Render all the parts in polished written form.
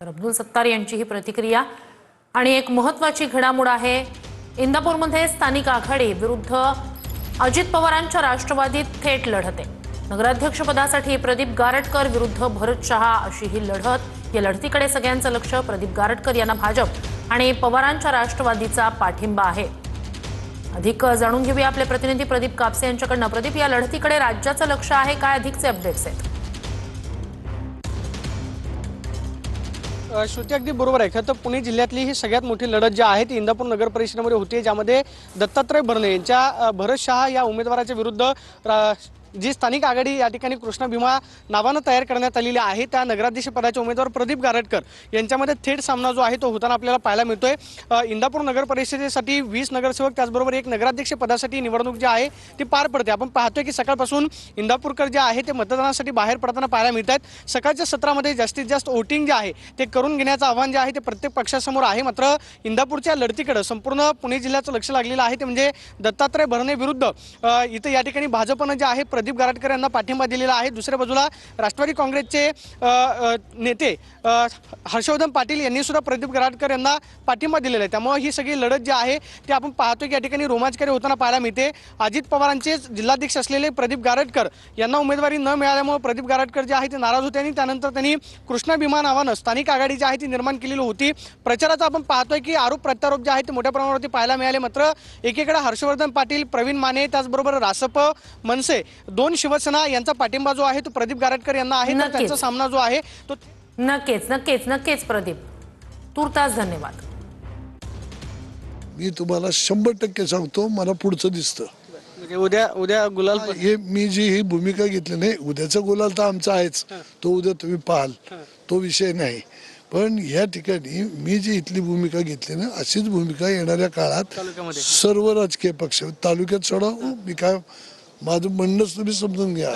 तर अब्दुल सत्तार यांची ही प्रतिक्रिया। आणि एक महत्त्वाची घडामोड आहे, इंदापूरमध्ये स्थानिक आघाडी विरुद्ध अजित पवारांच्या राष्ट्रवादीत थेट लढत आहे। नगराध्यक्षपदासाठी प्रदीप गारटकर विरुद्ध भरत शहा अशी ही लढत। या लढतीकडे सगळ्यांचं लक्ष। प्रदीप गारटकर यांना भाजप आणि पवारांच्या राष्ट्रवादीचा पाठिंबा आहे। अधिक जाणून घेऊया आपले प्रतिनिधी प्रदीप कापसे यांच्याकडून। प्रदीप, या लढतीकडे राज्याचं लक्ष आहे, काय अधिकचे अपडेट्स आहेत? श्रुती अगदी बरोबर आहे। खरं तर पुणे जिल्ह्यातली ही सगळ्यात मोठी लढत जी आहे ती इंदापूर नगर परिषदेमध्ये होती, ज्यामध्ये दत्तात्रय भरणे यांच्या भरत शहा या उमेदवाराच्या विरुद्ध जी स्थानिक आघाडी या ठिकाणी कृष्णा भीमा नावानं तयार करण्यात आलेली आहे, त्या नगराध्यक्ष पदाचे उमेदवार प्रदीप गारटकर यांच्यामध्ये थेट सामना जो आहे तो होताना आपल्याला पाहायला मिळतोय। इंदापूर नगर परिषदेसाठी 20 नगरसेवक, त्याचबरोबर एक नगराध्यक्ष पदासाठी निवडणूक जी आहे ती पार पडते। आपण पाहतोय की सकाळपासून इंदापूरकर जे आहे ते मतदानासाठी बाहेर पडताना पाहायला मिळत आहेत। सकाळच्या सत्रामध्ये जास्तीत जास्त वोटिंग जे आहे ते करून घेण्याचं आव्हान जे आहे ते प्रत्येक पक्षासमोर आहे। मात्र इंदापूरच्या लढतीकडे संपूर्ण पुणे जिल्ह्याचं लक्ष लागलेलं आहे, ते म्हणजे दत्तात्रय भरणे विरुद्ध इथं या ठिकाणी भाजपनं जे आहे प्रदीप गारटकर यांना पाठिंबा दिलेला आहे। दुसऱ्या बाजूला राष्ट्रवादी काँग्रेसचे नेते हर्षवर्धन पाटील यांनी सुद्धा प्रदीप गारटकर यांना पाठिंबा दिलेला आहे। त्यामुळे ही सगळी लढत जी आहे ती आपण पाहतोय की या ठिकाणी रोमांचकारी होताना पाहायला मिळते। अजित पवारांचे जिल्हाध्यक्ष असलेले प्रदीप गारटकर यांना उमेदवारी न मिळाल्यामुळे प्रदीप गारटकर जे आहे ते नाराज होते आणि त्यानंतर त्यांनी कृष्णा भीमा नावानं स्थानिक आघाडी जी आहे ती निर्माण केलेली होती। प्रचाराचा आपण पाहतोय की आरोप प्रत्यारोप जे आहे ते मोठ्या प्रमाणावरती पाहायला मिळाले। मात्र एकीकडे हर्षवर्धन पाटील, प्रवीण माने, त्याचबरोबर रासप, मनसे, दोन शिवसेना यांचा पाठिंबा जो आहे तो प्रदीप गारटकर यांना आहे। तर त्यांचा सामना जो आहे तो नक्कीच प्रदीप, तुर्तास धन्यवाद। मी तुम्हाला 100% सांगतो, मला पुढचं दिसतं। उद्या गुलाल हे मी जी ही भूमिका घेतली नाही, उद्याचा गुलाल तर आमचा आहेच, तो उद्या तुम्ही पाहाल, तो विषय नाही। पण या ठिकाणी मी जी इथली भूमिका घेतली ना, अशीच भूमिका येणाऱ्या काळात सर्व राजकीय पक्ष तालुक्यात सोडा, मी काय माझं म्हणणंच तुम्ही समजून घ्या,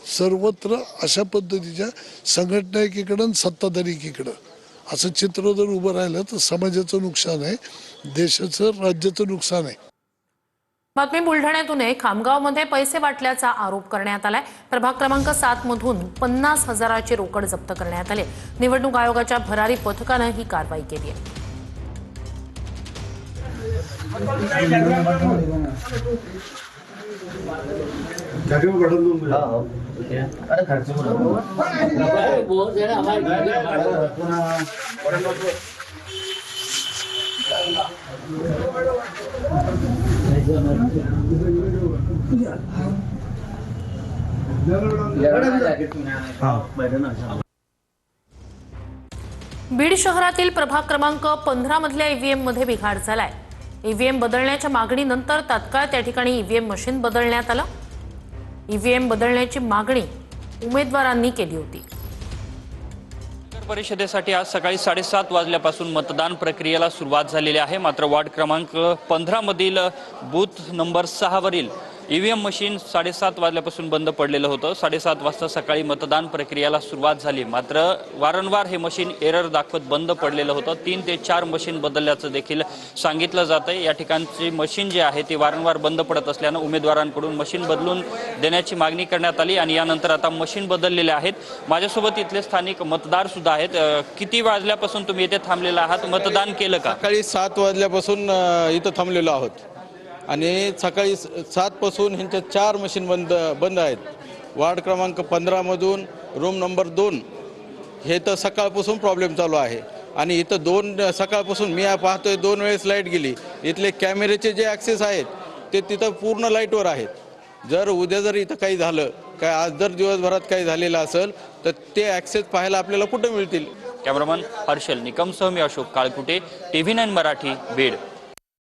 सर्वत्र अशा पद्धतीच्या संघटना एकीकडं सत्ताधारी एकीकडं असं चित्र जर उभं राहिलं तर समाजाचं नुकसान आहे, देशाचं, राज्याचं नुकसान आहे। बातमी बुलढाण्यातून आहे। खामगावमध्ये पैसे वाटल्याचा आरोप करण्यात आलाय। प्रभाग क्रमांक 7 मधून 50,000ची रोकड जप्त करण्यात आली। निवडणूक आयोगाच्या भरारी पथकानं ही कारवाई केली आहे। बीड शहरातील प्रभाग क्रमांक 15 मधल्या ईव्हीएम मध्ये बिघाड झालाय। ईव्हीएम बदलण्याच्या मागणीनंतर तात्काळ त्या ठिकाणी ईव्हीएम मशीन बदलण्यात आलं। ईव्हीएम बदलण्याची मागणी उमेदवारांनी केली होती। नगर परिषदेसाठी आज सकाळी 7:30 वाजल्यापासून मतदान प्रक्रियेला सुरुवात झालेली आहे। मात्र वार्ड क्रमांक 15 मधील बूथ नंबर 6 वरील ईव्हीएम मशीन 7:30 वाजल्यापासून बंद पडलेलं होतं। 7:30 वाजता सकाळी मतदान प्रक्रियेला सुरुवात झाली, मात्र वारंवार हे मशीन एरर दाखवत बंद पडलेलं होतं। 3 ते 4 मशीन बदलल्याचं देखील सांगितलं जातंय। या ठिकाणची मशीन जी आहे ती वारंवार बंद पडत असल्यानं उमेदवारांकडून मशीन बदलून देण्याची मागणी करण्यात आली आणि यानंतर आता मशीन बदललेले आहेत। माझ्यासोबत इथले स्थानिक मतदार सुद्धा आहेत। किती वाजल्यापासून तुम्ही इथे थांबलेला आहात, मतदान केलं का? सकाळी 7 वाजल्यापासून इथं थांबलेलो आहोत आणि सकाळी 7 पासून ह्यांच्या 4 मशीन बंद आहेत। वार्ड क्रमांक 15 मधून रूम नंबर 2 हे तर सकाळपासून प्रॉब्लेम चालू आहे आणि इथं सकाळपासून मी पाहतोय 2 वेळेस लाईट गेली। इथले कॅमेरेचे जे ॲक्सेस आहेत ते तिथं पूर्ण लाईटवर आहेत। जर उद्या इथं काही झालं, काय आज जर दिवसभरात काही झालेलं असेल तर ते ॲक्सेस पाहायला आपल्याला कुठं मिळतील? कॅमेरामन हर्षल निकमसह मी अशोक काळकुटे, TV9 मराठी, बीड।